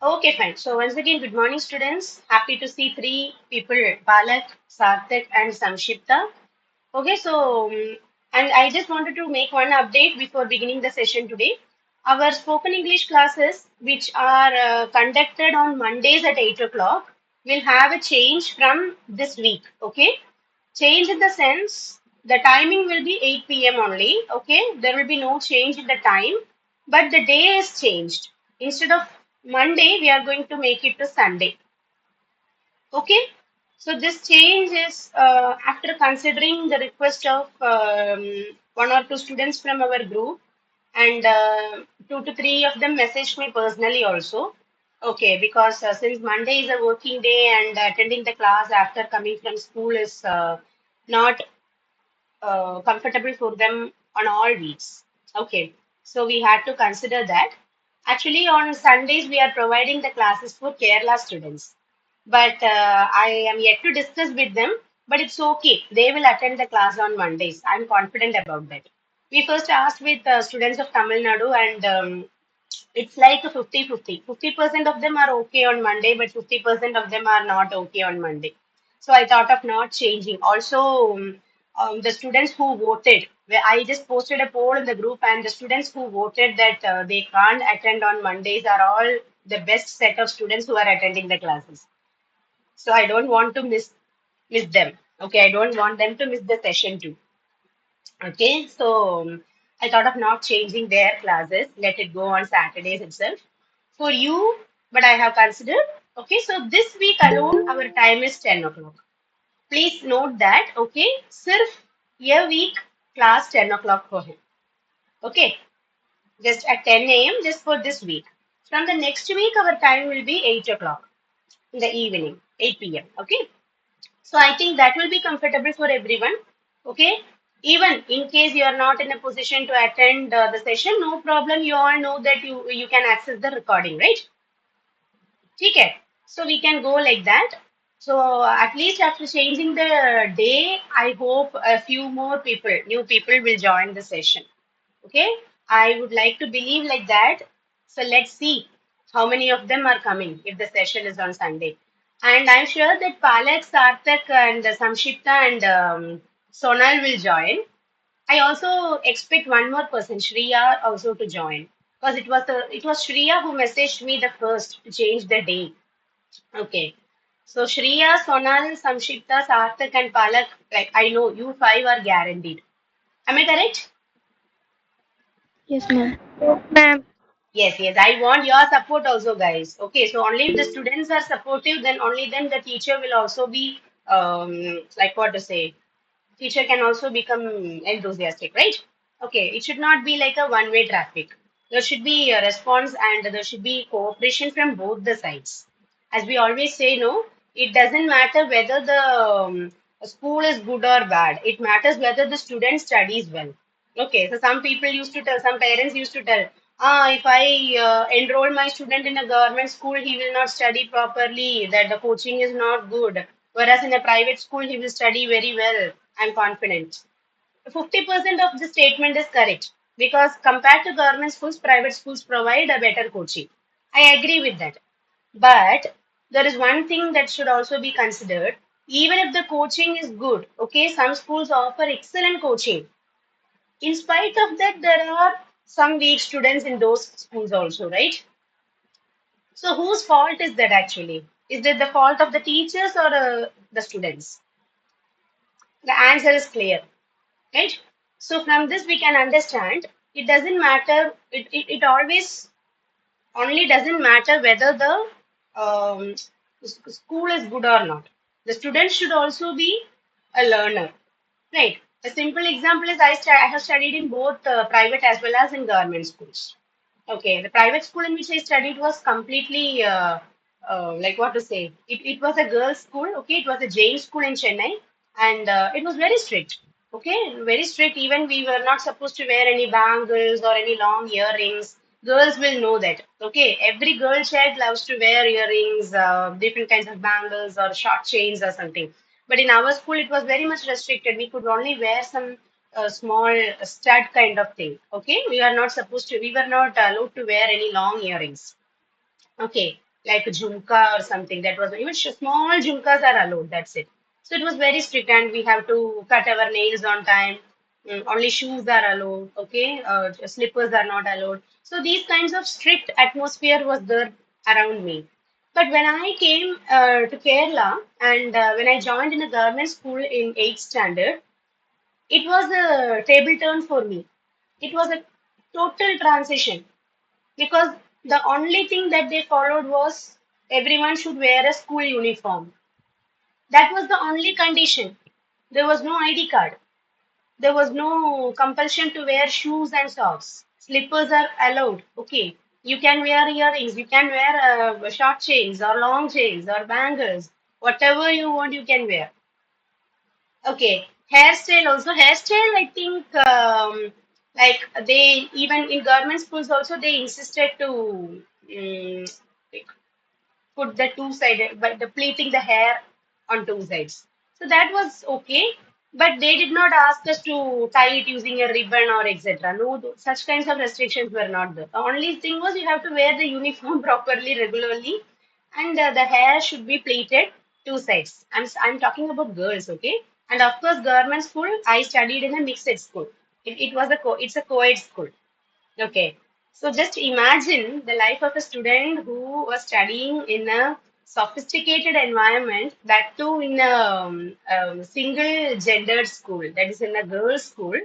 Okay, fine. So once again, good morning, students. Happy to see three people, Balak, Sarthak, and Samshipta. Okay, and I just wanted to make one update before beginning the session today. Our spoken English classes, which are conducted on Mondays at 8 o'clock, will have a change from this week. Okay, change in the sense the timing will be 8 p.m. only. Okay, there will be no change in the time, but the day is changed. Instead of Monday, we are going to make it to Sunday. Okay, so this change is after considering the request of one or two students from our group, and two to three of them messaged me personally also. Okay, because since Monday is a working day and attending the class after coming from school is not comfortable for them on all weeks. Okay, so we had to consider that. Actually, on Sundays, we are providing the classes for Kerala students. But I am yet to discuss with them. But it's okay. They will attend the class on Mondays. I'm confident about that. We first asked with students of Tamil Nadu, and it's like a 50-50. 50% of them are okay on Monday, but 50% of them are not okay on Monday. So I thought of not changing. Also, the students who voted, where I just posted a poll in the group, and the students who voted that they can't attend on Mondays are all the best set of students who are attending the classes. So I don't want to miss them. Okay, I don't want them to miss the session too. Okay, I thought of not changing their classes, let it go on Saturdays itself. For you, but I have considered. Okay, so this week alone, our time is 10 o'clock. Please note that, okay, sirf a week class 10 o'clock for him. Okay, just at 10 a.m. just for this week. From the next week, our time will be 8 o'clock in the evening, 8 p.m. Okay. So I think that will be comfortable for everyone. Okay. Even in case you are not in a position to attend the session, no problem. You all know that you can access the recording, right? Okay. So we can go like that. So at least after changing the day, I hope a few more people, new people will join the session. Okay. I would like to believe like that. So let's see how many of them are coming if the session is on Sunday. And I'm sure that Palak, Sarthak, and Samshipta and Sonal will join. I also expect one more person, Shreya, also to join. Because it was Shreya who messaged me the first to change the day. Okay. So Shreya, Sonal, Samshipta, Sarthak, and Palak, like I know you five are guaranteed. Am I correct? Yes, ma'am. Yes, ma'am. Yes, yes. I want your support also, guys. Okay, so only if the students are supportive, then only then the teacher will also be like what to say. Teacher can also become enthusiastic, right? Okay, it should not be like a one-way traffic. There should be a response and there should be cooperation from both the sides. As we always say, no, it doesn't matter whether the school is good or bad. It matters whether the student studies well. Okay, so some people used to tell, some parents used to tell, if I enroll my student in a government school, he will not study properly, that the coaching is not good. Whereas in a private school, he will study very well. I'm confident. 50% of the statement is correct because compared to government schools, private schools provide a better coaching. I agree with that. But there is one thing that should also be considered. Even if the coaching is good, okay, some schools offer excellent coaching. In spite of that, there are some weak students in those schools also, right? So whose fault is that actually? Is it the fault of the teachers or the students? The answer is clear, right? So from this we can understand it doesn't matter. It always only doesn't matter whether the school is good or not. The student should also be a learner, right? A simple example is I have studied in both private as well as in government schools. Okay, the private school in which I studied was completely like what to say. It was a girls' school. Okay, it was a Jain school in Chennai, and it was very strict. Okay, very strict. Even we were not supposed to wear any bangles or any long earrings. Girls will know that. Okay, every girl child loves to wear earrings, different kinds of bangles or short chains or something. But in our school, it was very much restricted. We could only wear some small stud kind of thing. Okay, we were not allowed to wear any long earrings. Okay, like a jhumka or something. That was even small jhumkas are allowed. That's it. So it was very strict, and we have to cut our nails on time. Only shoes are allowed. Okay, slippers are not allowed. So these kinds of strict atmosphere was there around me. But when I came to Kerala and when I joined in a government school in 8th standard, it was a table turn for me. It was a total transition because the only thing that they followed was everyone should wear a school uniform. That was the only condition. There was no ID card. There was no compulsion to wear shoes and socks. Slippers are allowed. Okay. You can wear earrings. You can wear short chains or long chains or bangles. Whatever you want, you can wear. Okay, hairstyle also. Hairstyle, I think, like they even in government schools also they insisted to like put the two-sided, but the pleating the hair on two sides. So that was okay, but they did not ask us to tie it using a ribbon or etc. No, such kinds of restrictions were not there. The only thing was you have to wear the uniform properly, regularly, and the hair should be plaited two sides. I'm talking about girls, okay? And of course, government school. I studied in a mixed school. It was it's a co-ed school. Okay. So just imagine the life of a student who was studying in a sophisticated environment, that too in a single gendered school, that is in a girls' school.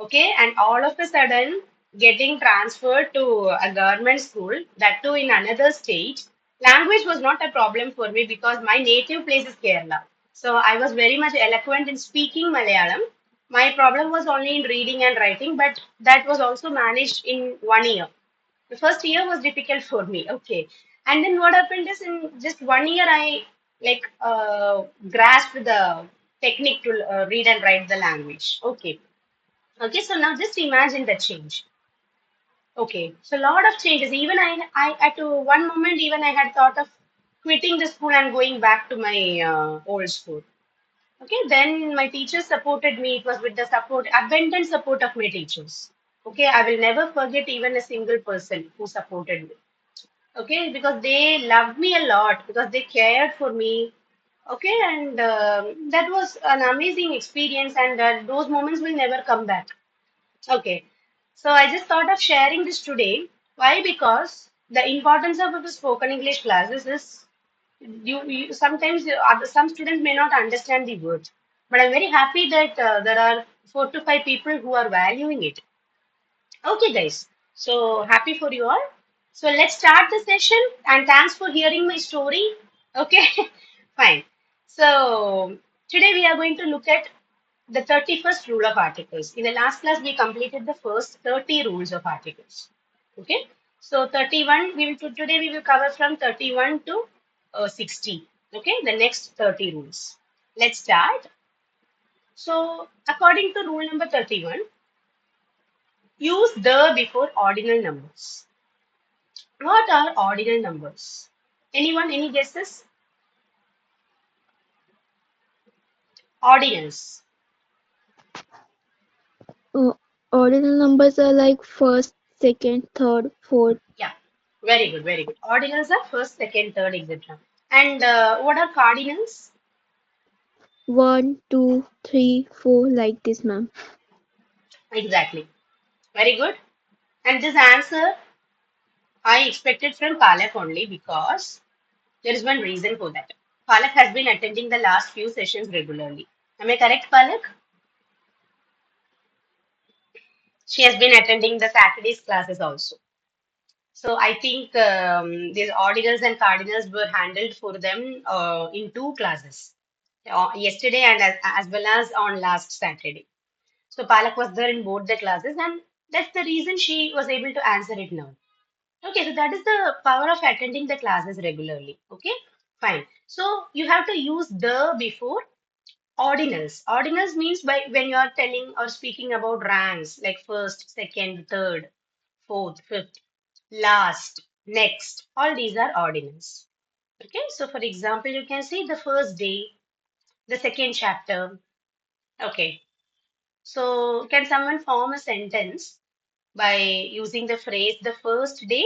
Okay. And all of a sudden getting transferred to a government school, that too in another state. Language was not a problem for me because my native place is Kerala. So I was very much eloquent in speaking Malayalam. My problem was only in reading and writing, but that was also managed in 1 year. The first year was difficult for me. Okay. And then what happened is in just 1 year, I like grasped the technique to read and write the language. Okay. Okay. So now just imagine the change. Okay. So a lot of changes. Even I at one moment, even I had thought of quitting the school and going back to my old school. Okay, then my teachers supported me. It was with the support, abundant support of my teachers. Okay, I will never forget even a single person who supported me. Okay, because they loved me a lot, because they cared for me. Okay, and that was an amazing experience, and those moments will never come back. Okay, so I just thought of sharing this today. Why? Because the importance of the spoken English classes is you sometimes some students may not understand the words, but I'm very happy that there are 4 to 5 people who are valuing it. Okay, guys. So happy for you all. So let's start the session, and thanks for hearing my story. Okay, fine. So today we are going to look at the 31st rule of articles. In the last class, we completed the first 30 rules of articles. Okay. So 31, today we will cover from 31 to 60. Okay. The next 30 rules. Let's start. So according to rule number 31, use the before ordinal numbers. What are ordinal numbers? Anyone? Any guesses? Ordinals. Uh, Ordinal numbers are like first, second, third, fourth. Yeah. Very good. Very good. Ordinals are first, second, third, etc. And what are cardinals? One, two, three, four, like this, ma'am. Exactly. Very good. And this answer I expected from Palak only because there is one reason for that. Palak has been attending the last few sessions regularly. Am I correct, Palak? She has been attending the Saturdays classes also. So I think these ordinals and cardinals were handled for them in 2 classes, yesterday and as well as on last Saturday. So Palak was there in both the classes, and that's the reason she was able to answer it now. Okay, so that is the power of attending the classes regularly. Okay, fine. So you have to use the before ordinals. Ordinals means by when you are telling or speaking about ranks like first, second, third, fourth, fifth, last, next. All these are ordinals. Okay, so for example, you can say the first day, the second chapter. Okay, so can someone form a sentence by using the phrase the first day?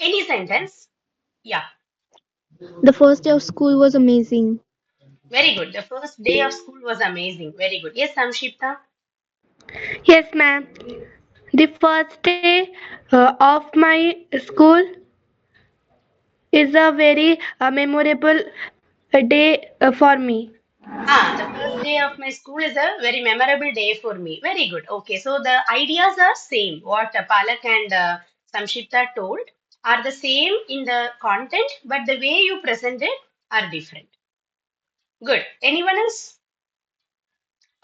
Any sentence? Yeah, The first day of school was amazing. very good. The first day of school was amazing. Very good. Yes, Samshipta. Yes, ma'am. The first day of my school is a very memorable day for me. Ah, the first day of my school is a very memorable day for me. Very good. Okay, so the ideas are same. What Palak and Samshipta told are the same in the content, but the way you present it are different. Good. Anyone else?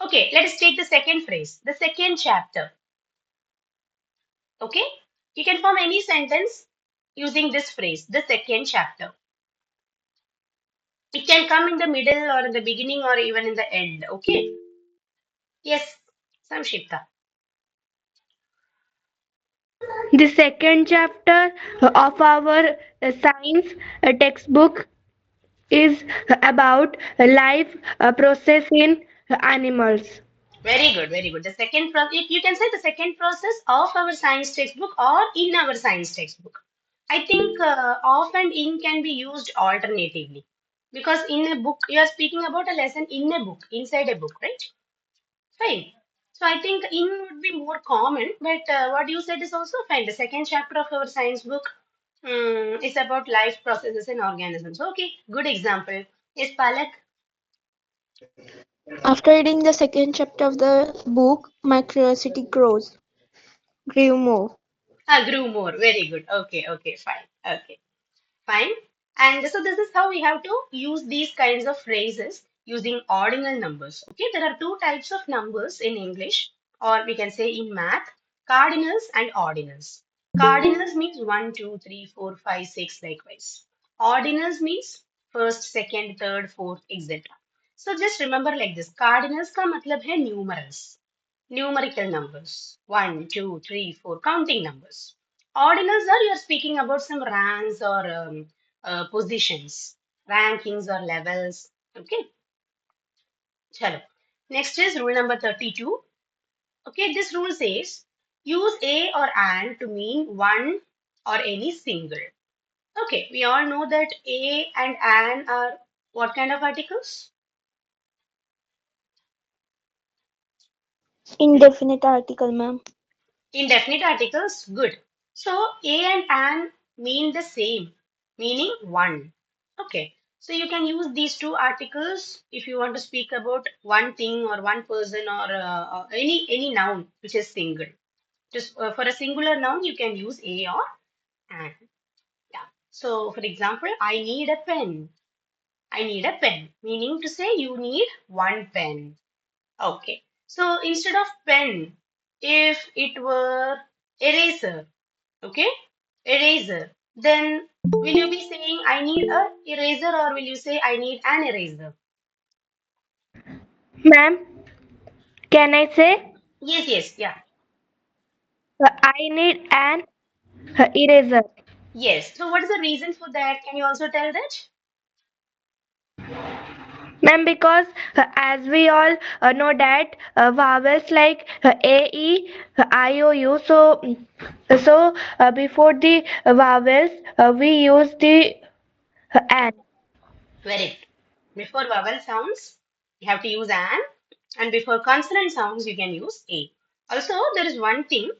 Okay, let us take the second phrase, the second chapter. Okay, you can form any sentence using this phrase, the second chapter. It can come in the middle or in the beginning or even in the end. Okay. Yes, Samshipta. The second chapter of our science textbook is about life process in animals. Very good, very good. The second process, you can say the second process of our science textbook or in our science textbook. I think of and in can be used alternatively because in a book, you are speaking about a lesson in a book, inside a book, right? Fine. So I think in would be more common, but what you said is also fine. The second chapter of our science book is about life processes in organisms. Okay, good example. Yes, Palak. After reading the second chapter of the book, my curiosity grew more. Ah, grew more. Very good. Okay, okay, fine. Okay. Fine. And so this is how we have to use these kinds of phrases using ordinal numbers. Okay, there are two types of numbers in English, or we can say in math, cardinals and ordinals. Cardinals means 1, 2, 3, 4, 5, 6, likewise. Ordinals means first, second, third, fourth, etc. So just remember like this. Cardinals का मतलब है numerals, numerical numbers, 1, 2, 3, 4, counting numbers. Ordinals are you're speaking about some ranks or positions, rankings or levels. Okay, chalo. Next is rule number 32. Okay, this rule says use a or an to mean one or any single. Okay, we all know that a and an are what kind of articles? Indefinite article, ma'am. Indefinite articles, good. So a and an mean the same, meaning one. Okay. So you can use these two articles if you want to speak about one thing or one person or any noun which is single. Just for a singular noun, you can use a or an. Yeah. So for example, I need a pen. I need a pen, meaning to say you need one pen. Okay. So instead of pen, if it were eraser, okay, eraser, then will you be saying I need a eraser or will you say I need an eraser? Ma'am, can I say Yes, yes, yeah. I need an eraser? Yes. So what is the reason for that? Can you also tell that? Ma'am, because as we all know that vowels like A, E, I, O, U, so before the vowels we use the an. Very good. Before vowel sounds, you have to use an, and before consonant sounds, you can use a. Also, there is one thing.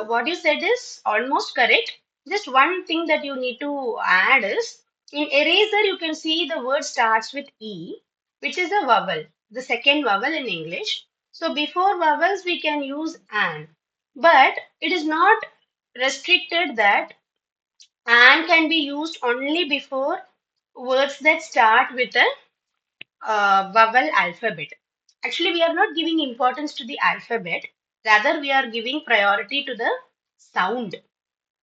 What you said is almost correct. Just one thing that you need to add is in eraser, you can see the word starts with e, which is a vowel, the second vowel in English. So before vowels, we can use an, but it is not restricted that and can be used only before words that start with a vowel alphabet. Actually, we are not giving importance to the alphabet, rather, we are giving priority to the sound.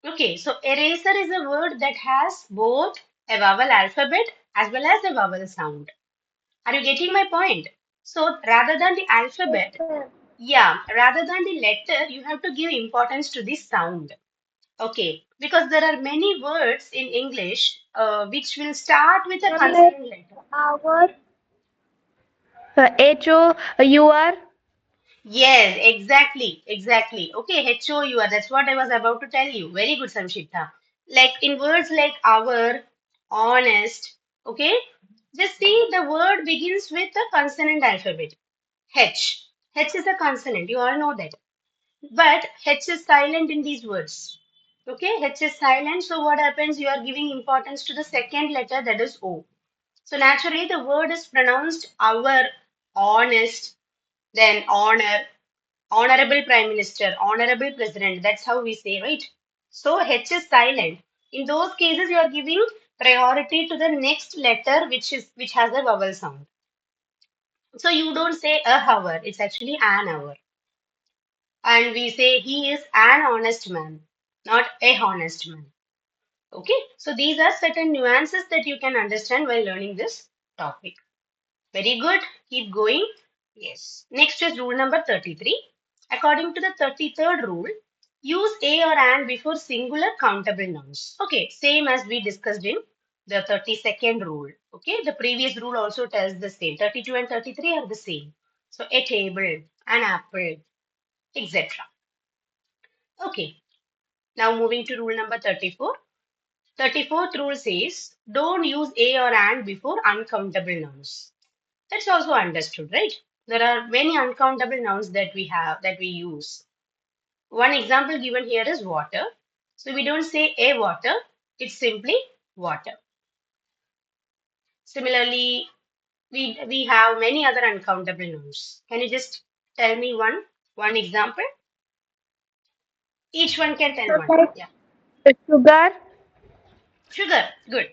Okay, so eraser is a word that has both a vowel alphabet as well as a vowel sound. Are you getting my point? So, rather than the alphabet, yeah, rather than the letter, you have to give importance to the sound. Okay, because there are many words in English which will start with a Ma'am, like consonant letter. our H, O, U, R. Yes, exactly, exactly. Okay, HOUR, that's what I was about to tell you. Very good, Samshita. Like in words like our, honest, okay? Just see the word begins with the consonant alphabet. H. H is a consonant, you all know that. But H is silent in these words. Okay, H is silent, so what happens? You are giving importance to the second letter, that is O. So naturally, the word is pronounced our, honest, then honor, honorable prime minister, honorable president. That's how we say, right? So H is silent. In those cases, you are giving priority to the next letter, which has a vowel sound. So you don't say a hour; it's actually an hour. And we say he is an honest man, not a honest man. Okay, so these are certain nuances that you can understand while learning this topic. Very good, keep going. Yes. Next is rule number 33. According to the 33rd rule, use a or an before singular countable nouns. Okay, same as we discussed in the 32nd rule. Okay, the previous rule also tells the same. 32 and 33 are the same. So a table, an apple, etc. Okay, now moving to rule number 34. 34th rule says don't use a or an before uncountable nouns. That's also understood, right? There are many uncountable nouns that we have that we use. One example given here is water. So we don't say a water, it's simply water. Similarly, we have many other uncountable nouns. Can you just tell me one example? Each one can tell So one. like Yeah. sugar, Sugar, good.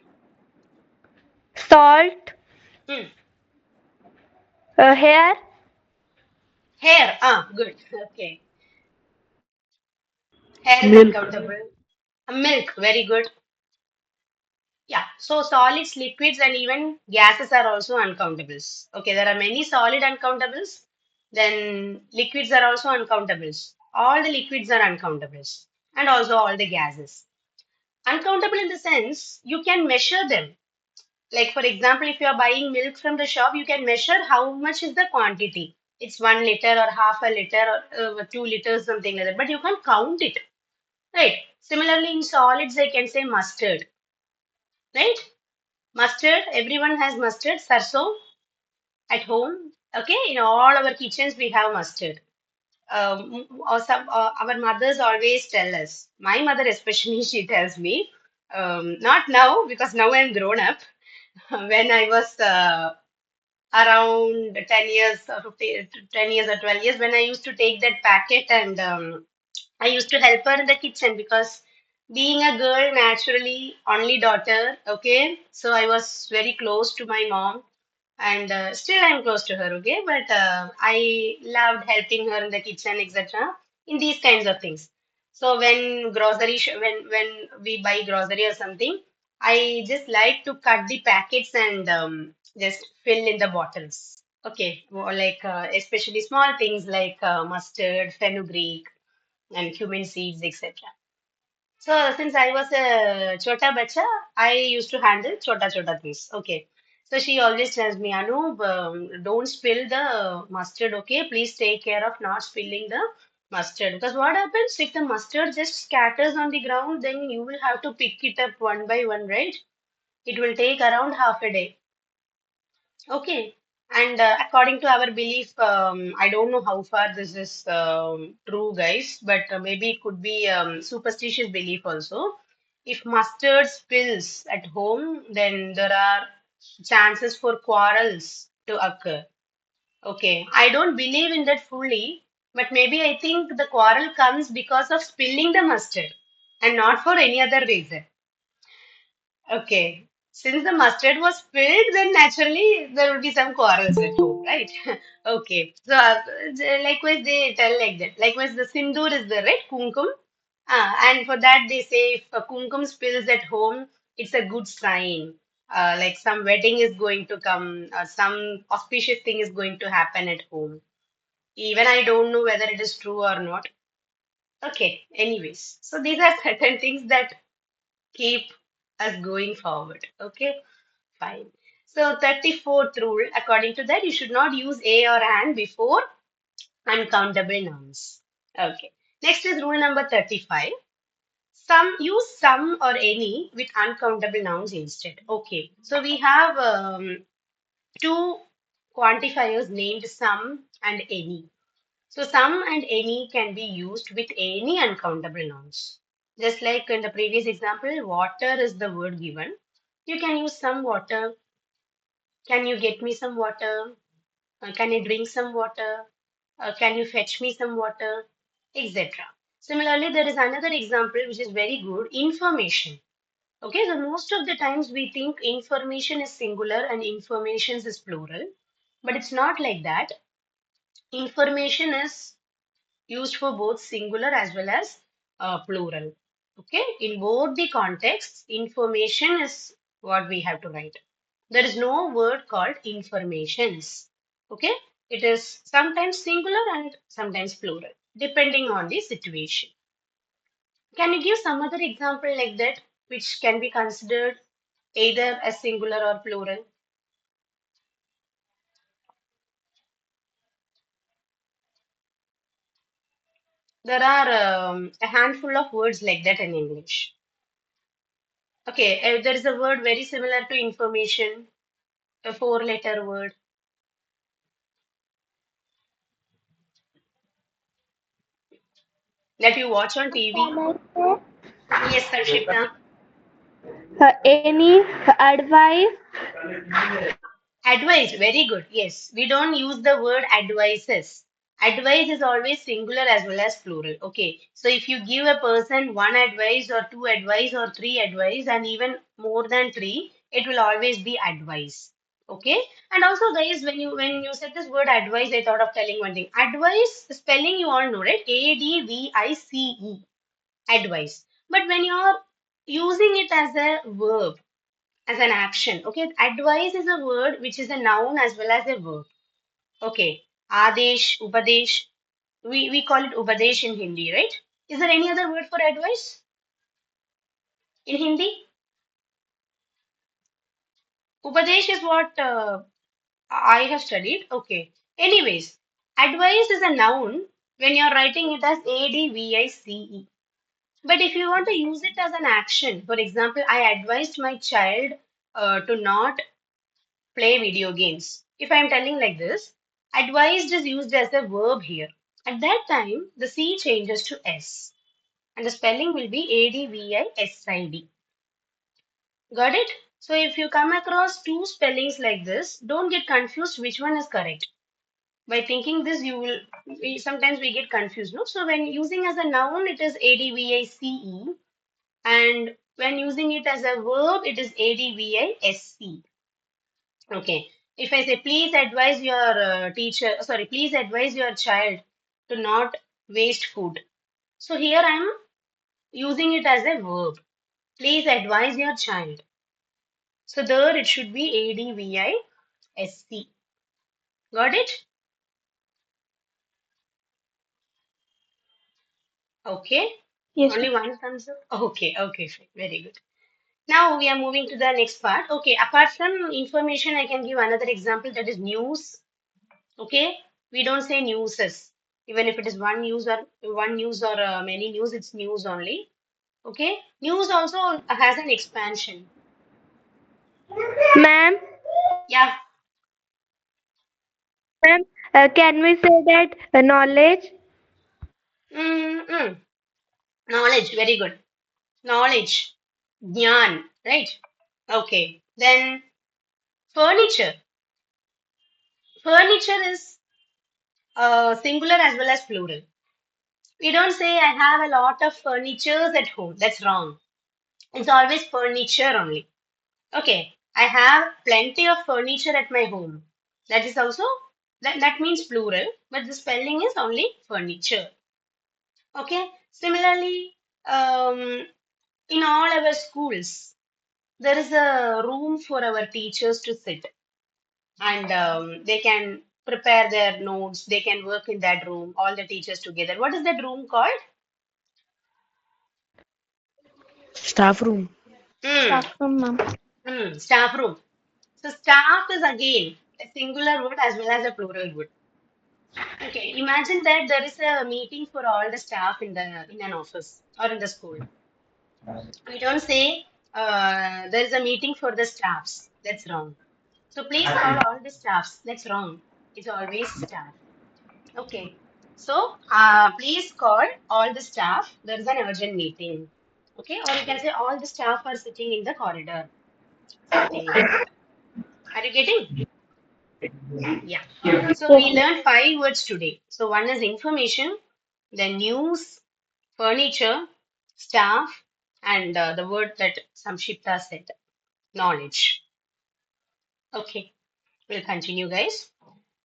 salt, Hmm. hair, Hair, good. Okay. Hair is milk. uncountable. Milk, very good. Yeah, so solids, liquids, and even gases are also uncountables. Okay, there are many solid uncountables. Then liquids are also uncountables. All the liquids are uncountables, and also all the gases. Uncountable in the sense you can measure them. Like for example, if you are buying milk from the shop, you can measure how much is the quantity. It's 1 liter or half a liter or 2 liters, something like that. But you can't count it, right? Similarly, in solids, I can say mustard, right? Mustard, everyone has mustard, sarso at home. Okay, in all our kitchens we have mustard. Our mothers always tell us. My mother especially, she tells me, not now because now I'm grown up. When I was around 10 years or 15, 10 years or 12 years, when I used to take that packet and I used to help her in the kitchen because being a girl, naturally, only daughter, okay, so I was very close to my mom and still I'm close to her, okay, but I loved helping her in the kitchen, etc. in these kinds of things. So when when we buy grocery or something, I just like to cut the packets and just fill in the bottles. Okay, more like especially small things like mustard, fenugreek, and cumin seeds, etc. So since I was a chota bacha, I used to handle chota chota things. Okay. So she always tells me, Anu, don't spill the mustard. Okay, please take care of not spilling the mustard. Because what happens if the mustard just scatters on the ground, then you will have to pick it up one by one, right? It will take around half a day. Okay. And according to our belief, I don't know how far this is true, guys, but maybe it could be superstitious belief also. If mustard spills at home, then there are chances for quarrels to occur. Okay. I don't believe in that fully, but maybe I think the quarrel comes because of spilling the mustard and not for any other reason. Okay. Since the mustard was spilled, then naturally there will be some quarrels at home, right? Okay. So likewise they tell like that. Likewise the sindoor is the red kumkum. And for that they say if a kumkum spills at home, it's a good sign. Like some wedding is going to come, some auspicious thing is going to happen at home. Even I don't know whether it is true or not. Okay. Anyways, so these are certain things that keep us going forward. Okay, fine. So 34th rule, according to that, you should not use a or an before uncountable nouns. Okay. Next is rule number 35. Some use some or any with uncountable nouns instead. Okay, so we have two quantifiers named some and any. So some and any can be used with any uncountable nouns. Just like in the previous example, water is the word given. You can use some water. Can you get me some water? Can I drink some water? Can you fetch me some water? Etc. Similarly, there is another example which is very good, information. Okay, so most of the times we think information is singular and informations is plural, but it's not like that. Information is used for both singular as well as plural. Okay, in both the contexts, information is what we have to write. There is no word called informations. Okay, it is sometimes singular and sometimes plural, depending on the situation. Can you give some other example like that, which can be considered either as singular or plural? There are a handful of words like that in English. Okay, there is a word very similar to information, a four-letter word that you watch on Can TV. I say? Yes, Sanshipta. Any advice? Advice, very good. Yes, we don't use the word advices. Advice is always singular as well as plural. Okay, so if you give a person one advice or two advice or three advice and even more than three, it will always be advice. Okay, and also guys, when you said this word advice, I thought of telling one thing. Advice spelling you all know, right? ADVICE, advice. But when you're using it as a verb, as an action. Okay, advice is a word which is a noun as well as a verb. Okay, Adesh, Upadesh. We call it Upadesh in Hindi, right? Is there any other word for advice in Hindi? Upadesh is what I have studied. Okay. Anyways, advice is a noun when you're writing it as ADVICE. But if you want to use it as an action, for example, I advised my child to not play video games. If I'm telling like this, advised is used as a verb here. At that time, the C changes to S and the spelling will be ADVISID. Got it? So if you come across two spellings like this, don't get confused which one is correct. By thinking this, you will sometimes we get confused. No? So when using as a noun, it is ADVICE, and when using it as a verb, it is ADVISE. Okay. If I say, please advise your please advise your child to not waste food. So here I am using it as a verb. Please advise your child. So there it should be ADVISC. Got it? Okay. Yes, Only one thumbs up. Okay, okay, fine. Very good. Now we are moving to the next part. Okay, apart from information, I can give another example that is news. Okay, we don't say newses. Even if it is one news or many news, it's news only. Okay, news also has an expansion. Ma'am, Yeah. ma'am, can we say that knowledge? Mm-mm. Knowledge, very good. Knowledge, jnana, right? Okay. Then furniture. Furniture is singular as well as plural. We don't say I have a lot of furnitures at home. That's wrong. It's always furniture only. Okay, I have plenty of furniture at my home. That is also that means plural, but the spelling is only furniture. Okay. Similarly, in all our schools, there is a room for our teachers to sit, and they can prepare their notes. They can work in that room, all the teachers together. What is that room called? Staff room. Hmm. staff room, ma'am. Staff room. So staff is again a singular word as well as a plural word. Okay, imagine that there is a meeting for all the staff in an office or in the school. We don't say there is a meeting for the staffs. That's wrong. So please call all the staffs. That's wrong. It's always staff. Okay. So please call all the staff. There is an urgent meeting. Okay. Or you can say all the staff are sitting in the corridor. Something like that. Are you getting? Yeah. So we learned five words today. So one is information, then news, furniture, staff, and the word that Samshipta said, knowledge. Okay. We'll continue, guys.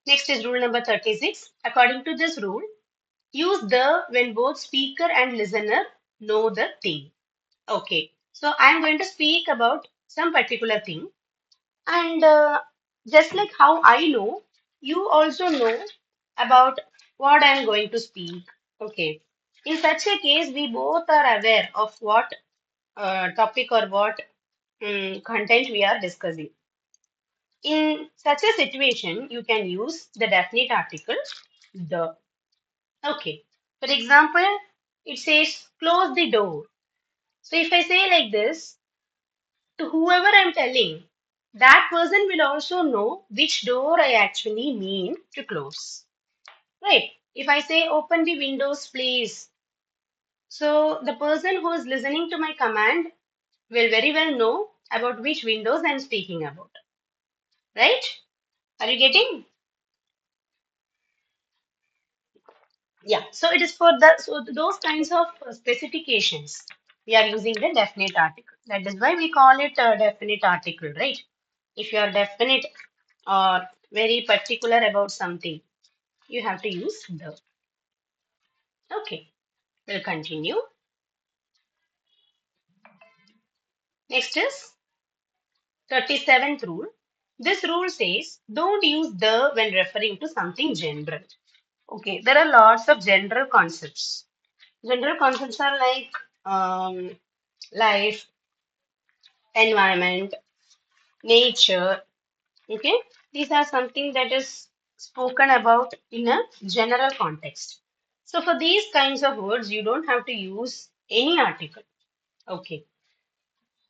Next is rule number 36. According to this rule, use the when both speaker and listener know the thing. Okay. So I'm going to speak about some particular thing. And just like how I know, you also know about what I'm going to speak. Okay. In such a case, we both are aware of what topic or what content we are discussing. In such a situation, you can use the definite article, the. Okay. For example, it says close the door. So if I say like this to whoever I'm telling, that person will also know which door I actually mean to close. Right? If I say open the windows, please. So the person who is listening to my command will very well know about which windows I'm speaking about. Right? Are you getting? Yeah, so it is for the those kinds of specifications. We are using the definite article. That is why we call it a definite article, right? If you are definite or very particular about something, you have to use the. Okay, we'll continue. Next is 37th rule. This rule says don't use the when referring to something general. Okay, there are lots of general concepts. General concepts are like life, environment, nature. Okay, these are something that is spoken about in a general context. So for these kinds of words, you don't have to use any article. Okay,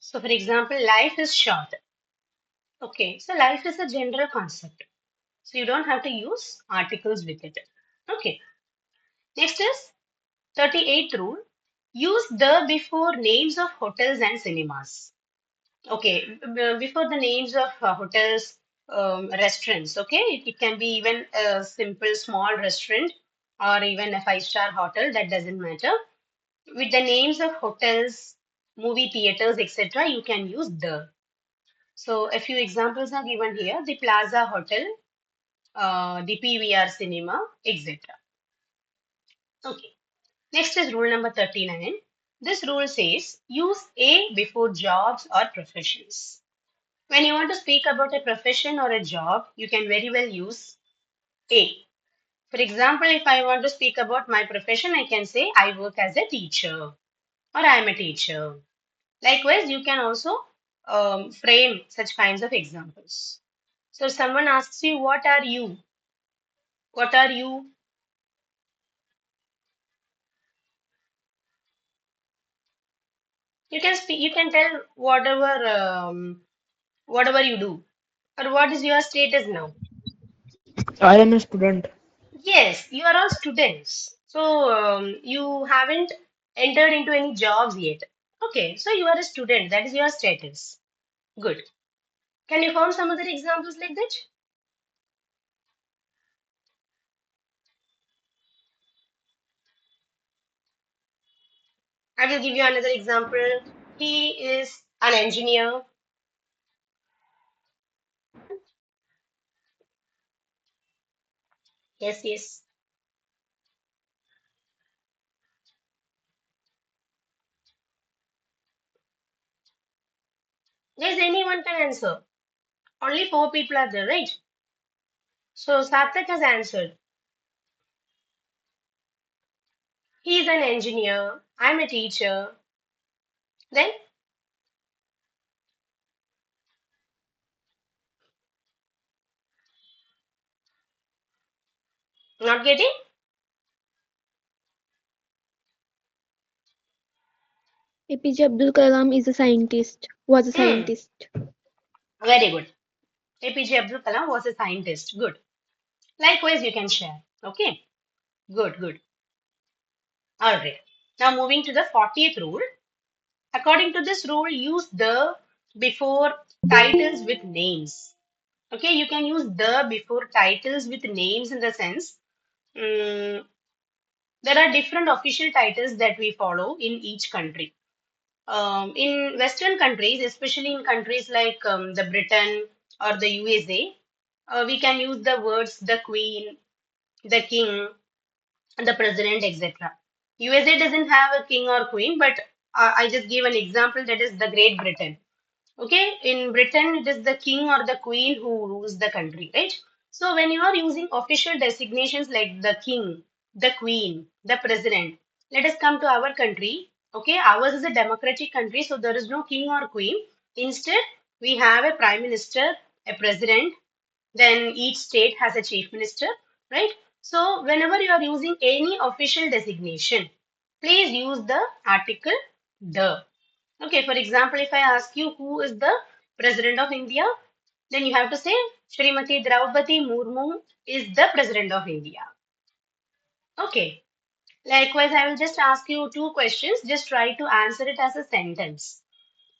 so for example, life is short. Okay, so life is a general concept. So you don't have to use articles with it. Okay, next is 38th rule. Use the before names of hotels and cinemas. Okay, before the names of hotels, restaurants, okay, it can be even a simple small restaurant or even a five-star hotel, that doesn't matter. With the names of hotels, movie theaters, etc., you can use the. So a few examples are given here: the Plaza Hotel, the PVR Cinema, etc. Okay, next is rule number 39. This rule says use a before jobs or professions. When you want to speak about a profession or a job, you can very well use a. For example, if I want to speak about my profession, I can say I work as a teacher or I am a teacher. Likewise, you can also frame such kinds of examples. So, if someone asks you, what are you? What are you? You can speak, you can tell whatever you do. Or what is your status now? I am a student. Yes, you are all students. So you haven't entered into any jobs yet. Okay, so you are a student. That is your status. Good. Can you find some other examples like that? I will give you another example. He is an engineer. Yes, yes. Yes, anyone can answer. Only four people are there, right? So Sarthak has answered. He is an engineer. I'm a teacher. Then, not getting? APJ Abdul Kalam is a scientist. Was a Hmm, scientist. very good. APJ Abdul Kalam was a scientist. Good. Likewise, you can share. Okay. Good, good. All right. Now moving to the 40th rule. According to this rule, use the before titles with names. Okay, you can use the before titles with names in the sense mm, there are different official titles that we follow in each country. In Western countries, especially in countries like the Britain or the USA, we can use the words the Queen, the King, the President, etc. USA doesn't have a king or queen, but I just gave an example that is the Great Britain. Okay, in Britain, it is the king or the queen who rules the country, right? So when you are using official designations like the king, the queen, the president, let us come to our country. Okay, ours is a democratic country, so there is no king or queen. Instead, we have a prime minister, a president, then each state has a chief minister, right? So whenever you are using any official designation, please use the article the. Okay, for example, if I ask you who is the President of India, then you have to say Srimati Draupadi Murmu is the President of India. Okay. Likewise, I will just ask you two questions. Just try to answer it as a sentence.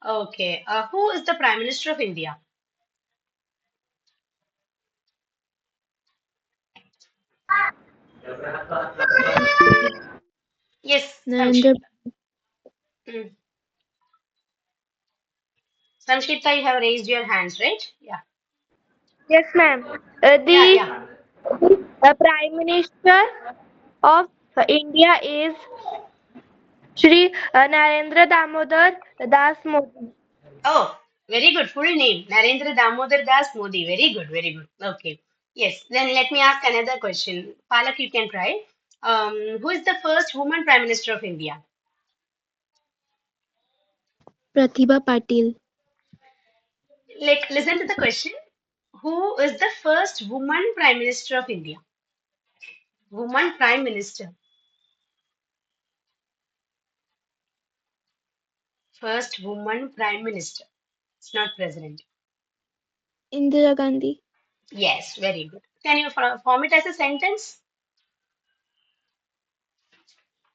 Okay. Who is the Prime Minister of India? Yes, Narendra Samshipta. Mm. Samshipta, you have raised your hands, right? Yeah. Yes, ma'am. Yeah, The yeah. Prime Minister of India is Shri Narendra Damodar Das Modi. Oh, very good. Full name. Narendra Damodar Das Modi. Very good, very good. Okay. Yes. Then let me ask another question. Palak, you can try. Who is the first woman Prime Minister of India? Pratibha Patil. Like, listen to the question. Who is the first woman Prime Minister of India? Woman Prime Minister. First woman Prime Minister. It's not President. Indira Gandhi. Yes, very good. Can you form it as a sentence?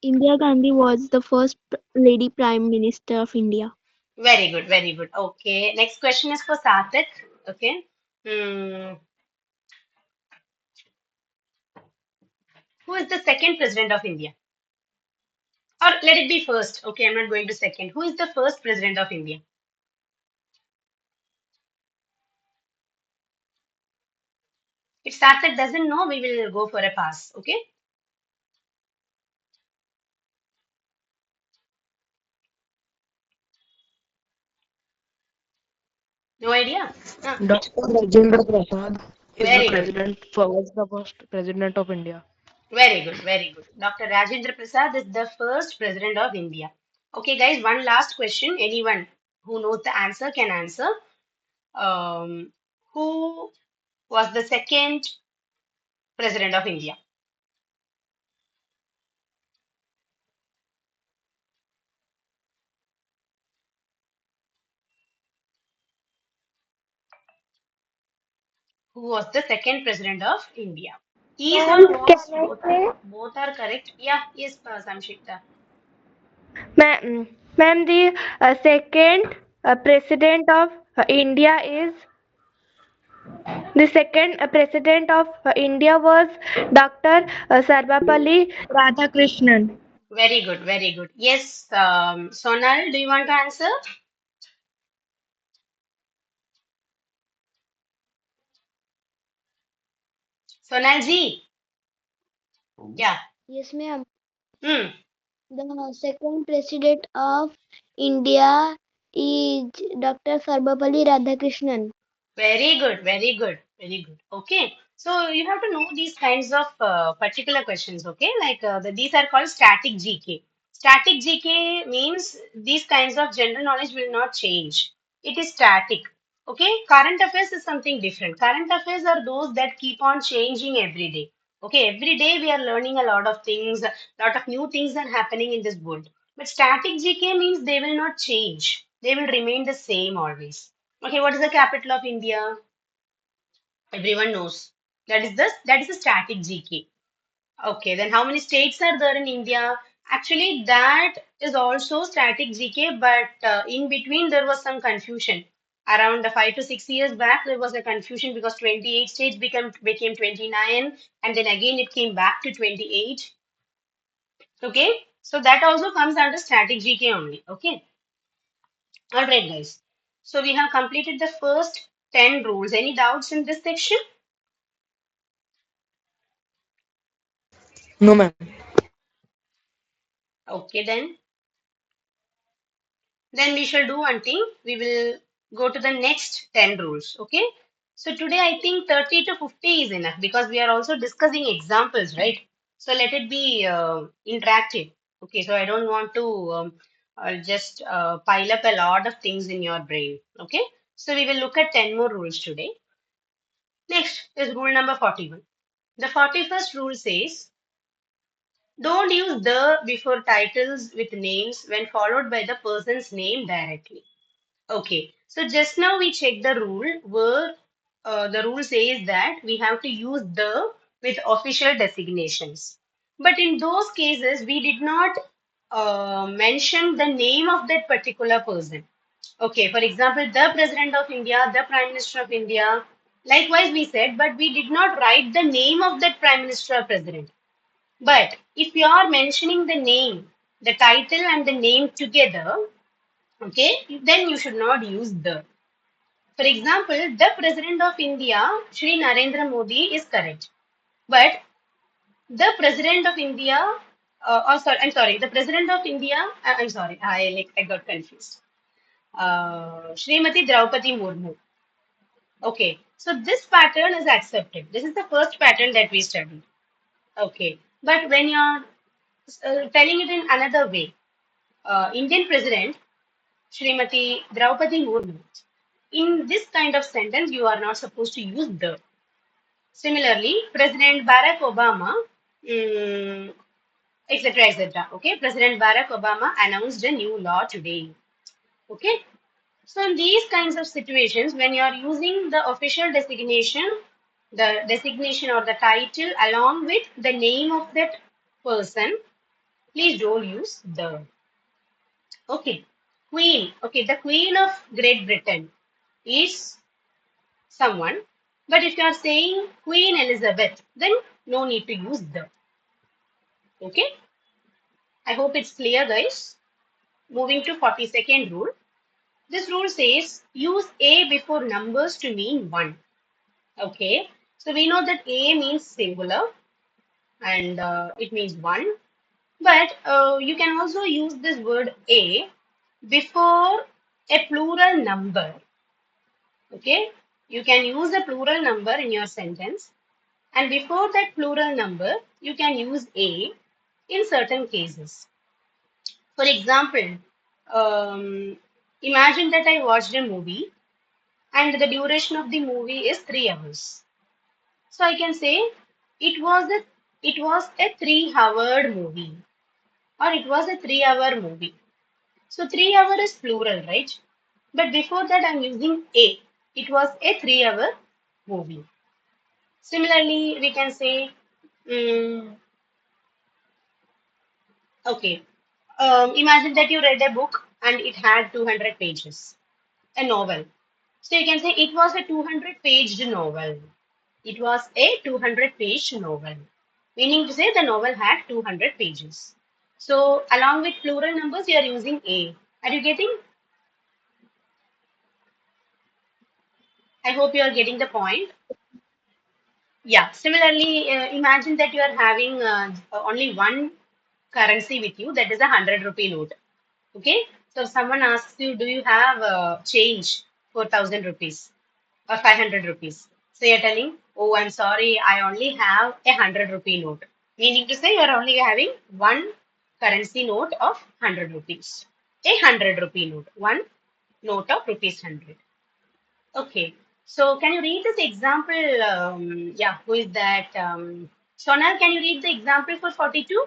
Indira Gandhi was the first lady Prime Minister of India. Very good, very good. Okay. Next question is for Sarthak. Okay. Hmm. Who is the second President of India? Or let it be first. Okay, I'm not going to second. Who is the first President of India? If Sarthak doesn't know, we will go for a pass. Okay? No idea? Ah, Dr. Rajendra Prasad is the very good. president, was the first president of India. Very good. Very good. Dr. Rajendra Prasad is the first President of India. Okay, guys, one last question. Anyone who knows the answer can answer. Um, who was the second President of India? Who was the second President of India? Is Ma'am, or can was, I both, say? both are correct. Yeah, yes, Samshikta. Ma'am, the second president of India is the second president of India was Dr. Sarvapalli Radhakrishnan. Very good, very good. Yes, Sonal, do you want to answer? Sonal ji, yeah. Yes, ma'am. Hmm. The second president of India is Dr. Sarvapalli Radhakrishnan. Very good, very good, very good. Okay, so you have to know these kinds of particular questions. Okay, like these are called static GK. Static GK means these kinds of general knowledge will not change. It is static. Okay, current affairs is something different. Current affairs are those that keep on changing every day. Okay, every day we are learning a lot of things, a lot of new things are happening in this world. But static GK means they will not change. They will remain the same always. Okay, what is the capital of India? Everyone knows. That is a static GK. Okay, then how many states are there in India? Actually, that is also static GK, but in between there was some confusion. Around 5 to 6 years back, there was a confusion because 28 states became 29, and then again it came back to 28. Okay, so that also comes under static GK only. Okay, all right, guys. So we have completed the first 10 rules. Any doubts in this section? No, ma'am. Okay, then we shall do one thing. We will go to the next 10 rules. Okay. So today I think 30 to 50 is enough because we are also discussing examples, right? So let it be interactive. Okay. So I don't want to just pile up a lot of things in your brain. Okay. So we will look at 10 more rules today. Next is rule number 41. The 41st rule says don't use the before titles with names when followed by the person's name directly. Okay, so just now we checked the rule where the rule says that we have to use the with official designations. But in those cases, we did not mention the name of that particular person. Okay, for example, the President of India, the Prime Minister of India. Likewise, we said, but we did not write the name of that Prime Minister or President. But if you are mentioning the name, the title and the name together, okay, then you should not use the. For example, the President of India, Shri Narendra Modi, is correct. But the President of India, I'm sorry, the President of India, I'm sorry, I got confused. Srimati Draupadi Murmu. Okay, so this pattern is accepted. This is the first pattern that we studied. Okay, but when you're telling it in another way, Indian President Srimati Draupadi Murmu. In this kind of sentence, you are not supposed to use the. Similarly, President Barack Obama, etc., etc. Okay, President Barack Obama announced a new law today. Okay, so in these kinds of situations, when you are using the official designation, the designation or the title along with the name of that person, please don't use the. Okay, Queen. Okay, the Queen of Great Britain is someone. But if you are saying Queen Elizabeth, then no need to use the. Okay, I hope it's clear, guys. Moving to 42nd rule. This rule says use a before numbers to mean one. Okay, so we know that a means singular and it means one. But you can also use this word a before a plural number. Okay, you can use a plural number in your sentence. And before that plural number, you can use a in certain cases. For example, um, imagine that I watched a movie and the duration of the movie is 3 hours. So I can say it was a it was a 3 hour movie or it was a 3 hour movie. So 3 hour is plural, right? But before that I'm using a. It was a 3 hour movie. Similarly, we can say mm, okay. Imagine that you read a book and it had 200 pages, a novel. So you can say it was a 200-page novel. It was a 200-page novel, meaning to say the novel had 200 pages. So along with plural numbers, you are using a. Are you getting? I hope you are getting the point. Yeah. Similarly, imagine that you are having only one currency with you, that is a 100 rupee note. Okay, so if someone asks you, do you have change for 1,000 rupees or 500 rupees? So you're telling, oh, I'm sorry, I only have a 100 rupee note. Meaning to say you're only having one currency note of 100 rupees. A 100 rupee note, one note of rupees 100. Okay, so can you read this example? Yeah, who is that? Sonal, can you read the example for 42?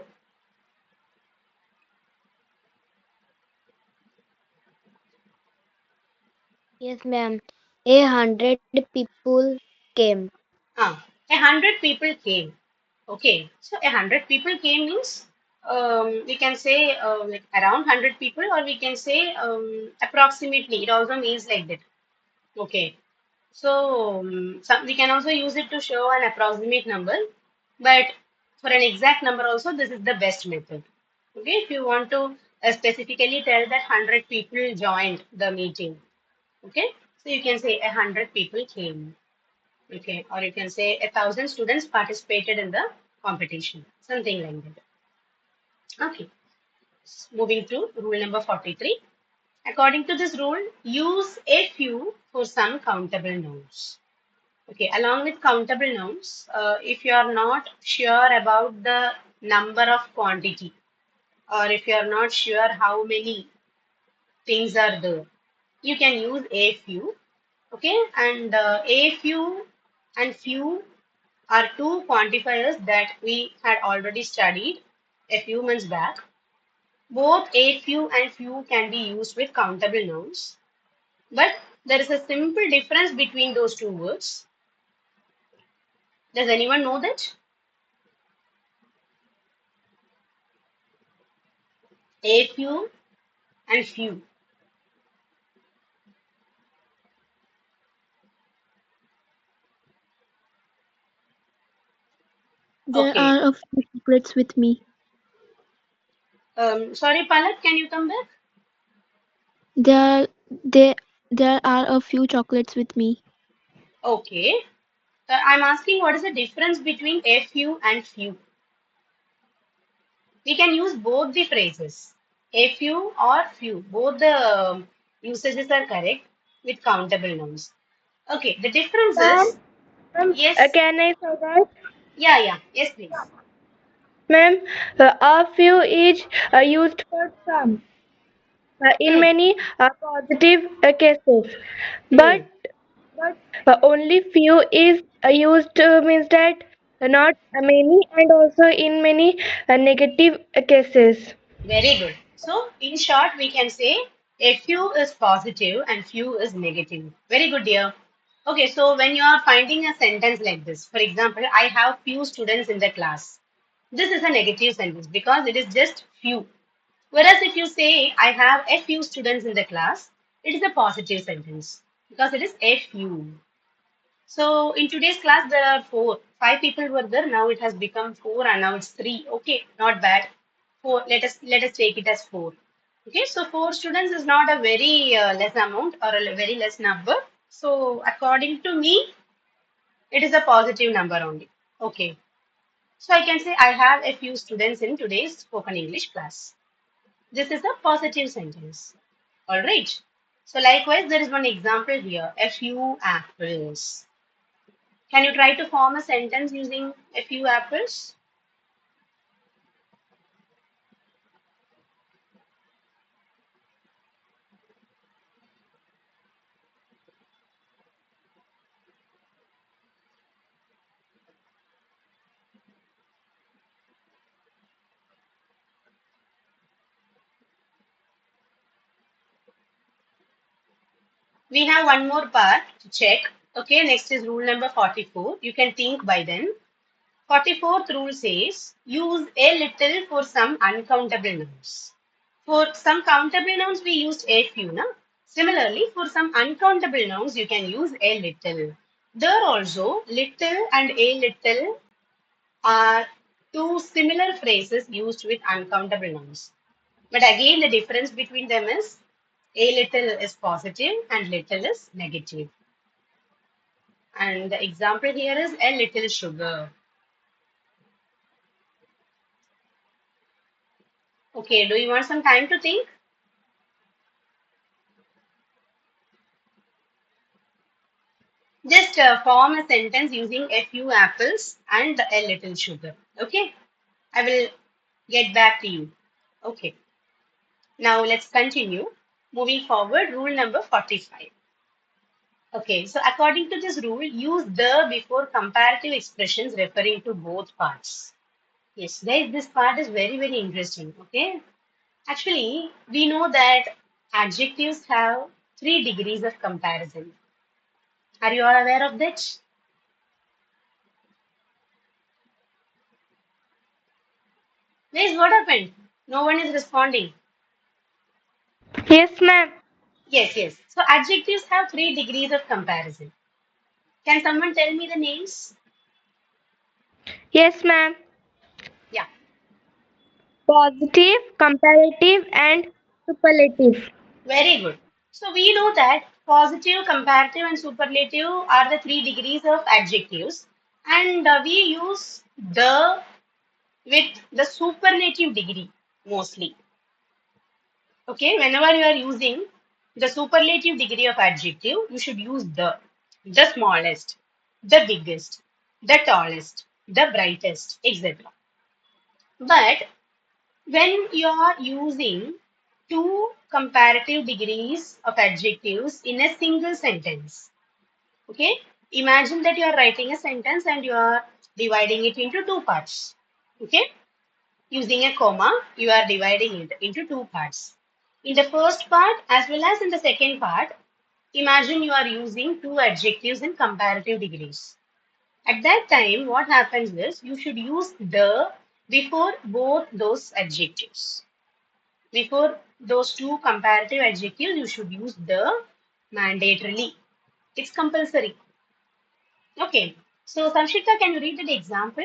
Yes, ma'am. 100 people came. Ah, 100 people came. Okay, so 100 people came means we can say like around 100 people, or we can say approximately. It also means like that. Okay, so we can also use it to show an approximate number, but for an exact number also, this is the best method. Okay, if you want to specifically tell that 100 people joined the meeting, okay, so you can say 100 people came. Okay, or you can say 1,000 students participated in the competition, something like that. Okay, moving to rule number 43. According to this rule, use a few for some countable nouns. Okay, along with countable nouns, if you are not sure about the number of quantity, or if you are not sure how many things are there, you can use a few. Okay, and a few and few are two quantifiers that we had already studied a few months back. Both a few and few can be used with countable nouns, but there is a simple difference between those two words. Does anyone know that? A few and few. There Okay. are a few chocolates with me. Sorry, Palak, can you come back? There, there, there are a few chocolates with me. Okay. I'm asking what is the difference between a few and few? We can use both the phrases, a few or few. Both the usages are correct with countable nouns. Okay, the difference Ma'am, is yes, can I say that? yeah, yeah, yes, please. Ma'am, a few is used for some in Hmm, many positive cases, but hmm. only few is used means that not many, and also in many negative cases. Very good. So, in short, we can say a few is positive and few is negative. Very good, dear. Okay, so when you are finding a sentence like this, for example, I have few students in the class. This is a negative sentence because it is just few. Whereas if you say I have a few students in the class, it is a positive sentence because it is a few. So in today's class, there are four. Five people were there. Now it has become four, and now it's three. Okay, not bad. Four. Let us take it as four. Okay, so four students is not a very less amount or a very less number. So according to me, it is a positive number only. Okay. So I can say I have a few students in today's spoken English class. This is a positive sentence. All right. So likewise, there is one example here. A few apples. Can you try to form a sentence using a few apples? We have one more part to check. Okay, next is rule number 44. You can think by then. 44th rule says use a little for some uncountable nouns. For some countable nouns, we used a few. Na? Similarly, for some uncountable nouns, you can use a little. There also, little and a little are two similar phrases used with uncountable nouns. But again, the difference between them is a little is positive and little is negative. And the example here is a little sugar. Okay, do you want some time to think? Just form a sentence using a few apples and a little sugar. Okay, I will get back to you. Okay, now let's continue. Moving forward, rule number 45. Okay, so according to this rule, use the before comparative expressions referring to both parts. Yes, guys, this part is very, very interesting. Okay, actually, we know that adjectives have three degrees of comparison. Are you all aware of that? Guys, what happened? No one is responding. Yes, ma'am. Yes, yes. So adjectives have three degrees of comparison. Can someone tell me the names? Yes, ma'am. Yeah, Positive, comparative, and superlative. very good. So we know that positive, comparative, and superlative are the three degrees of adjectives, and we use the with the superlative degree mostly. Okay, whenever you are using the superlative degree of adjective, you should use the smallest, the biggest, the tallest, the brightest, etc. But when you are using two comparative degrees of adjectives in a single sentence, okay, imagine that you are writing a sentence and you are dividing it into two parts. Okay, using a comma, you are dividing it into two parts. In the first part as well as in the second part, imagine you are using two adjectives in comparative degrees. At that time, what happens is you should use the before both those adjectives. Before those two comparative adjectives, you should use the mandatorily. It's compulsory. Okay. So, Sanshita, can you read the example?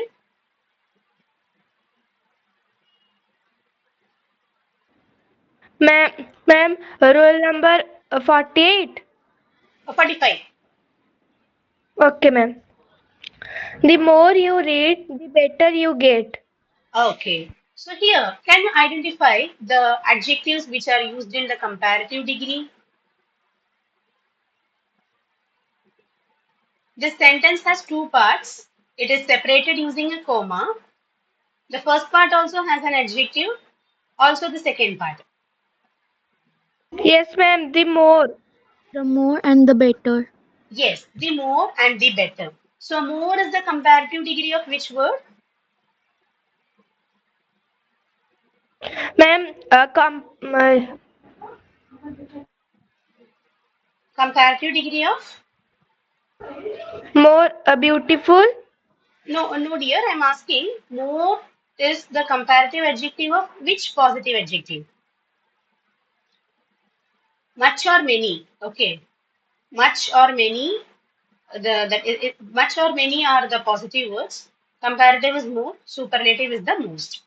Ma'am, ma'am, rule number 48. 45. Okay, ma'am. The more you read, the better you get. Okay. So here, can you identify the adjectives which are used in the comparative degree? This sentence has two parts. It is separated using a comma. The first part also has an adjective, also the second part. Yes, ma'am, the more. The more and the better. Yes, the more and the better. So more is the comparative degree of which word? Ma'am, Comparative degree of? more beautiful. No, no dear, I'm asking more is the comparative adjective of which positive adjective? Much or many? Okay. Much or many, much or many are the positive words. Comparative is more, superlative is the most.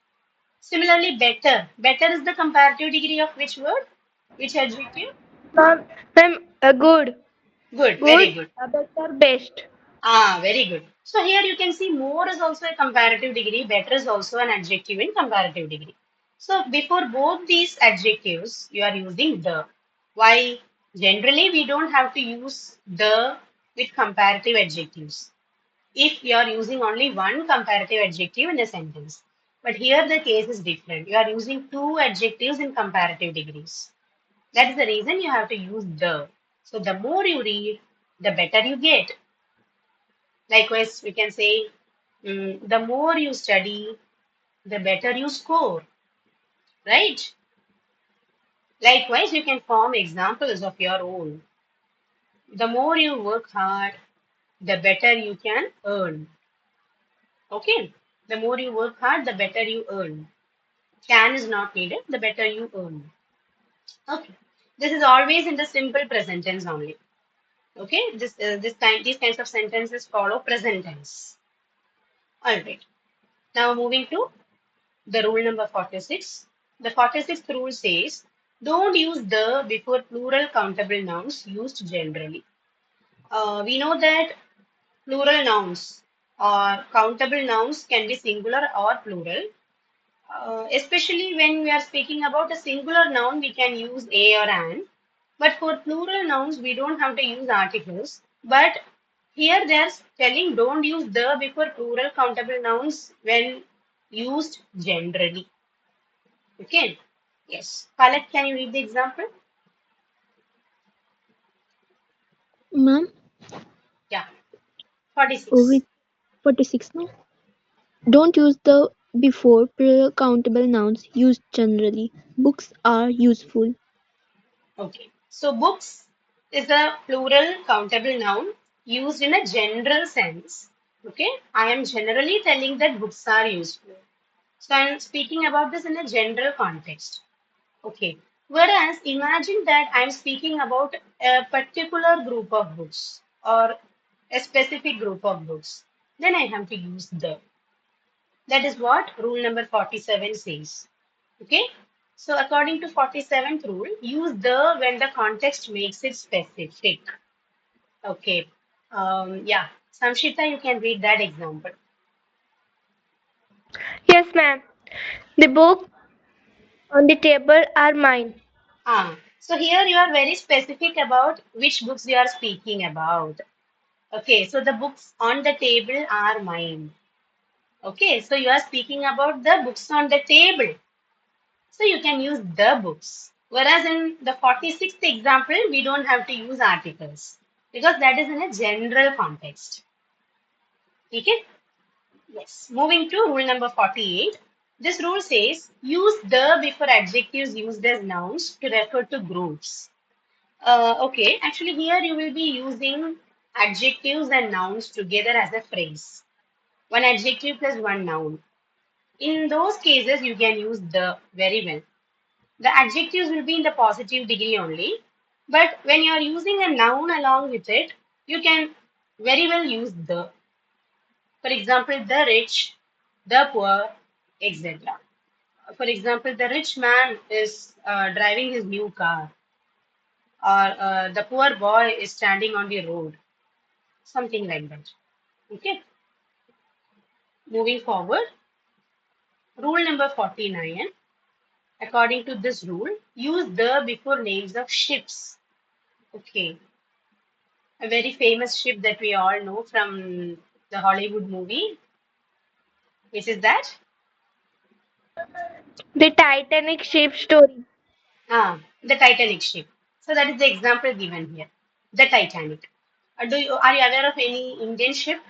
Similarly, better. Better is the comparative degree of which word? Which adjective? Ma'am, good. Good, very Good, good. better, best. Ah, very good. So here you can see more is also a comparative degree, better is also an adjective in comparative degree. So before both these adjectives, you are using the. Why? Generally, we don't have to use the with comparative adjectives if you are using only one comparative adjective in a sentence. But here the case is different. You are using two adjectives in comparative degrees. That is the reason you have to use the. So the more you read, the better you get. Likewise, we can say the more you study, the better you score, right? Likewise, you can form examples of your own. The more you work hard, the better you can earn. Okay? The more you work hard, the better you earn. Can is not needed, the better you earn. Okay. This is always in the simple present tense only. Okay? These kinds of sentences follow present tense. All right. Now moving to the rule number 46. The 46th rule says, don't use the before plural countable nouns used generally. We know that plural nouns or countable nouns can be singular or plural. Especially when we are speaking about a singular noun, we can use a or an. But for plural nouns, we don't have to use articles. But here they are telling don't use the before plural countable nouns when used generally. Okay. Yes. Palak, can you read the example? Ma'am, Yeah. with 46. 46 now. Don't use the before plural countable nouns used generally. Books are useful. Okay. So books. is a plural countable noun used in a general sense. Okay, I am generally telling that books are useful. So I'm speaking about this in a general context. Okay. Whereas imagine that I'm speaking about a particular group of books or a specific group of books. Then I have to use the. That is what rule number 47 says. Okay. So according to 47th rule, use the when the context makes it specific. Okay. Yeah. Samshita, you can read that example. Yes, ma'am. The books on the table are mine. So here you are very specific about which books you are speaking about. Okay, so the books on the table are mine. Okay, so you are speaking about the books on the table. So you can use the books. Whereas in the 46th example, we don't have to use articles because that is in a general context. Okay? Yes. Moving to rule number 48. This rule says use the before adjectives used as nouns to refer to groups. Okay, actually here you will be using adjectives and nouns together as a phrase. One adjective plus one noun. In those cases, you can use the very well. The adjectives will be in the positive degree only. But when you are using a noun along with it, you can very well use the. For example, the rich, the poor, etc. For example, the rich man is driving his new car, or the poor boy is standing on the road, something like that. Okay, moving forward, rule number 49. According to this rule, use the before names of ships. Okay, a very famous ship that we all know from the Hollywood movie, which is that? The Titanic ship story. The Titanic ship. So that is the example given here. The Titanic. Are you aware of any Indian ship?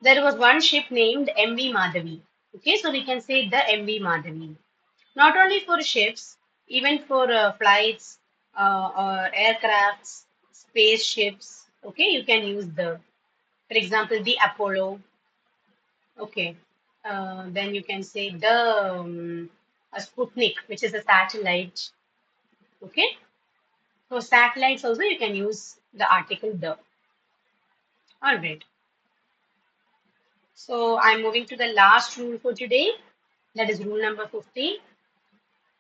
There was one ship named MV Madhavi. Okay, so we can say the MV Madhavi. Not only for ships, even for flights, or aircrafts, spaceships. Okay, you can use the, for example, the Apollo. Okay, then you can say the a Sputnik, which is a satellite. Okay, for satellites also you can use the article the. All right. So I'm moving to the last rule for today. That is rule number 50.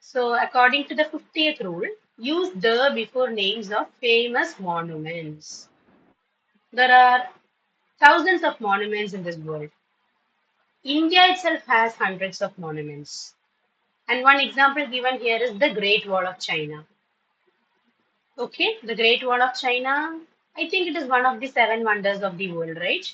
So according to the 50th rule, use the before names of famous monuments. There are thousands of monuments in this world. India itself has hundreds of monuments. And one example given here is the Great Wall of China. Okay, the Great Wall of China, I think it is one of the seven wonders of the world, right?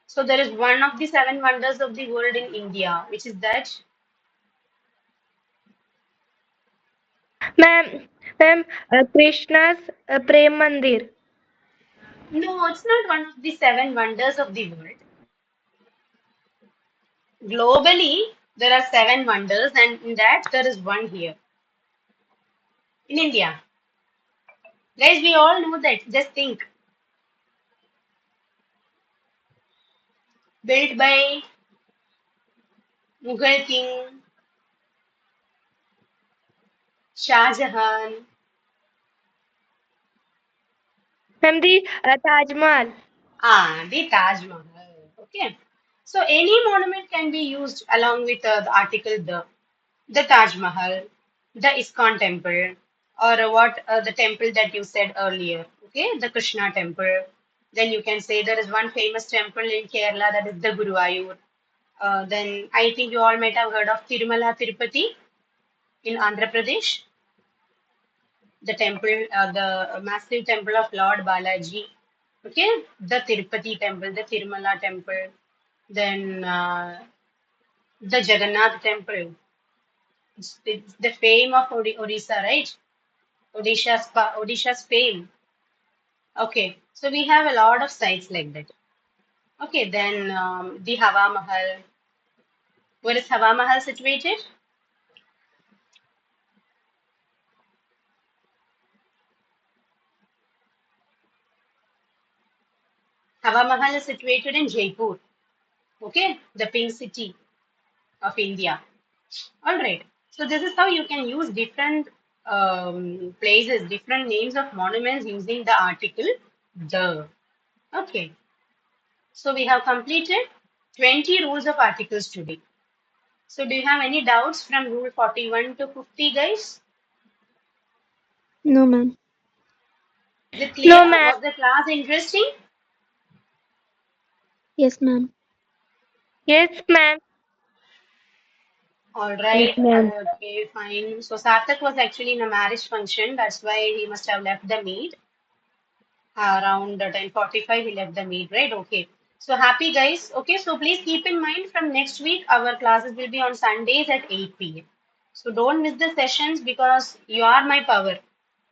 So there is one of the seven wonders of the world in India, which is that. Ma'am, ma'am, Krishna's Prem Mandir. No, it's not one of the seven wonders of the world. Globally, there are seven wonders, and in that there is one here in India. Guys, we all know that. Just think, built by Mughal king Shah Jahan. Ma'am, the Taj Mahal. The Taj Mahal. Okay. So any monument can be used along with the article the Taj Mahal, the ISKCON temple, or what the temple that you said earlier. Okay, the Krishna temple. Then you can say there is one famous temple in Kerala that is the Guruvayur. Then I think you all might have heard of Tirumala Tirupati in Andhra Pradesh, the temple, the massive temple of Lord Balaji. Okay, the Tirupati temple, the Tirumala temple, then the Jagannath temple. It's the fame of Odisha, right? Odisha's fame. Okay, so we have a lot of sites like that. Okay, then the Hawa Mahal. Where is Hawa Mahal situated? Hawa Mahal is situated in Jaipur. Okay, the pink city of India. All right. So this is how you can use different places, different names of monuments using the article the. Okay. So we have completed 20 rules of articles today. So do you have any doubts from rule 41 to 50, guys? No, ma'am. Is it clear? No, ma'am. Was the class interesting? Yes, ma'am. Yes, ma'am. All Yes, right. ma'am. Okay, fine. So Sarthak was actually in a marriage function. That's why he must have left the meet. Around 10:45 he left the meet, right? Okay. So happy guys. Okay, so please keep in mind from next week our classes will be on Sundays at 8 p.m. So don't miss the sessions because you are my power.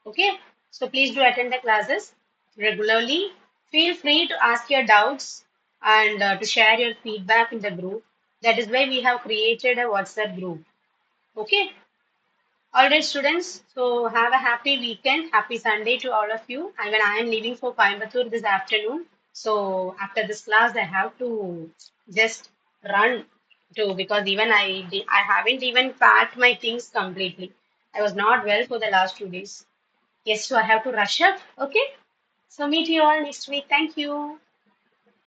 Okay. So please do attend the classes regularly. Feel free to ask your doubts and to share your feedback in the group. That is why we have created a WhatsApp group. Okay. All right, students. So have a happy weekend, happy Sunday to all of you. And when I am leaving for Coimbatore this afternoon, so after this class, I have to just run to because even I haven't even packed my things completely. I was not well for the last 2 days. Yes, so I have to rush up. Okay. So meet you all next week. Thank you.